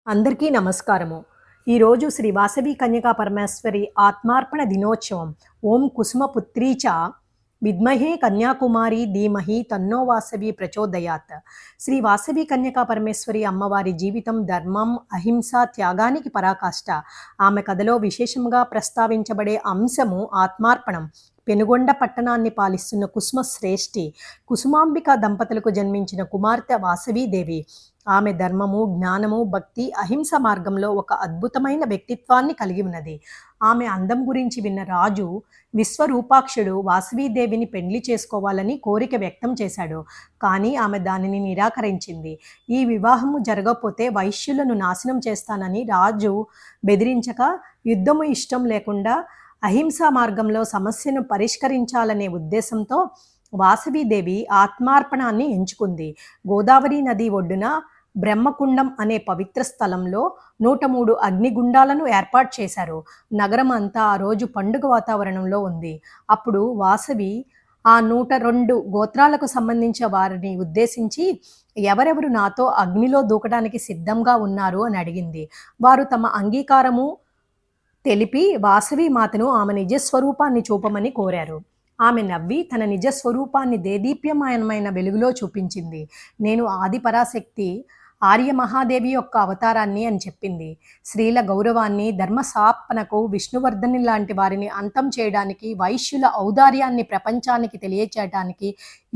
అందరికీ నమస్కారము. ఈరోజు శ్రీ వాసవి కన్యకా పరమేశ్వరి ఆత్మార్పణ దినోత్సవం. ఓం కుసుమపుత్రీ చ విద్మహే కన్యాకుమారి ధీమహి తన్నో వాసవి ప్రచోదయాత్. శ్రీ వాసవి కన్యకా పరమేశ్వరి అమ్మవారి జీవితం ధర్మం, అహింస, త్యాగానికి పరాకాష్ట. ఆమె కథలో విశేషంగా ప్రస్తావించబడే అంశము ఆత్మార్పణం. పెనుగొండ పట్టణాన్ని పాలిస్తున్న కుసుమ శ్రేష్ఠి, కుసుమాంబిక దంపతులకు జన్మించిన కుమార్తె వాసవీదేవి. ఆమె ధర్మము, జ్ఞానము, భక్తి, అహింస మార్గంలో ఒక అద్భుతమైన వ్యక్తిత్వాన్ని కలిగి ఉన్నది. ఆమె అందం గురించి విన్న రాజు విశ్వరూపాక్షుడు వాసవీదేవిని పెండ్లి చేసుకోవాలని కోరిక వ్యక్తం చేశాడు. కానీ ఆమె దానిని నిరాకరించింది. ఈ వివాహము జరగకపోతే వైశ్యులను నాశనం చేస్తానని రాజు బెదిరించక, యుద్ధము ఇష్టం లేకుండా అహింసా మార్గంలో సమస్యను పరిష్కరించాలనే ఉద్దేశంతో వాసవీదేవి ఆత్మార్పణాన్ని ఎంచుకుంది. గోదావరి నది ఒడ్డున బ్రహ్మకుండం అనే పవిత్ర స్థలంలో 103 అగ్నిగుండాలను ఏర్పాటు చేశారు. నగరం అంతా ఆ రోజు పండుగ వాతావరణంలో ఉంది. అప్పుడు వాసవి ఆ 102 గోత్రాలకు సంబంధించిన వారిని ఉద్దేశించి, ఎవరెవరు నాతో అగ్నిలో దూకడానికి సిద్ధంగా ఉన్నారు అని అడిగింది. వారు తమ అంగీకారము తెలిపి వాసవి మాతను ఆమె నిజస్వరూపాన్ని చూపమని కోరారు. ఆమె నవ్వి తన నిజస్వరూపాన్ని దేదీప్యమానమైన వెలుగులో చూపించింది. నేను ఆది పరాశక్తి, ఆర్య మహాదేవి యొక్క అవతారాన్ని అని చెప్పింది. స్త్రీల గౌరవాన్ని, ధర్మస్థాపనకు, విష్ణువర్ధని లాంటి వారిని అంతం చేయడానికి, వైశ్యుల ఔదార్యాన్ని ప్రపంచానికి తెలియచేయడానికి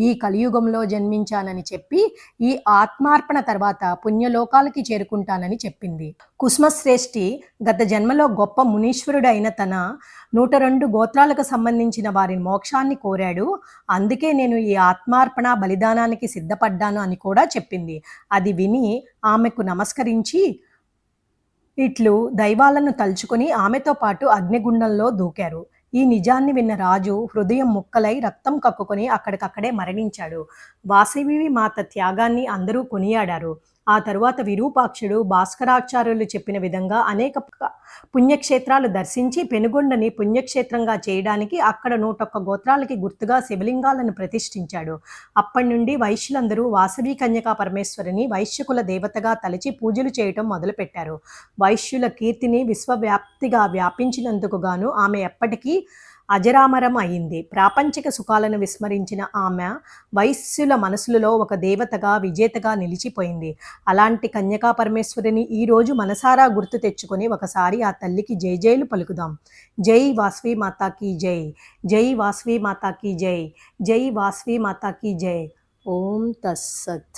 ఈ కలియుగంలో జన్మించానని చెప్పి, ఈ ఆత్మార్పణ తర్వాత పుణ్యలోకాలకి చేరుకుంటానని చెప్పింది. కుసుమశ్రేష్ఠి గత జన్మలో గొప్ప మునీశ్వరుడైన తన 102 గోత్రాలకు సంబంధించిన వారి మోక్షాన్ని కోరాడు. అందుకే నేను ఈ ఆత్మార్పణ బలిదానానికి సిద్ధపడ్డాను అని కూడా చెప్పింది. అది విని ఆమెకు నమస్కరించి ఇట్లు దైవాలను తలుచుకొని ఆమెతో పాటు అగ్నిగుండంలో దూకారు. ఈ నిజాన్ని విన్న రాజు హృదయం ముక్కలై రక్తం కక్కుకొని అక్కడికక్కడే మరణించాడు. వాసవి మాత త్యాగాన్ని అందరూ కొనియాడారు. ఆ తరువాత విరూపాక్షుడు, భాస్కరాచార్యులు చెప్పిన విధంగా అనేక పుణ్యక్షేత్రాలు దర్శించి పెనుగొండని పుణ్యక్షేత్రంగా చేయడానికి అక్కడ 101 గోత్రాలకి గుర్తుగా శివలింగాలను ప్రతిష్ఠించాడు. అప్పటి నుండి వైశ్యులందరూ వాసవి కన్యకా పరమేశ్వరిని వైశ్యకుల దేవతగా తలచి పూజలు చేయటం మొదలుపెట్టారు. వైశ్యుల కీర్తిని విశ్వవ్యాప్తిగా వ్యాపించినందుకు గాను ఆమె ఎప్పటికీ అజరామరం అయింది. ప్రాపంచిక సుఖాలను విస్మరించిన ఆమె వైశ్యుల మనసులలో ఒక దేవతగా, విజేతగా నిలిచిపోయింది. అలాంటి కన్యకా పరమేశ్వరిని ఈరోజు మనసారా గుర్తు తెచ్చుకొని ఒకసారి ఆ తల్లికి జైజైలు పలుకుదాం. జై వాసవి మాతాకి జై, జై వాసవి మాతాకి జై, జై వాసవి మాతాకి జై. ఓం తస్సత్.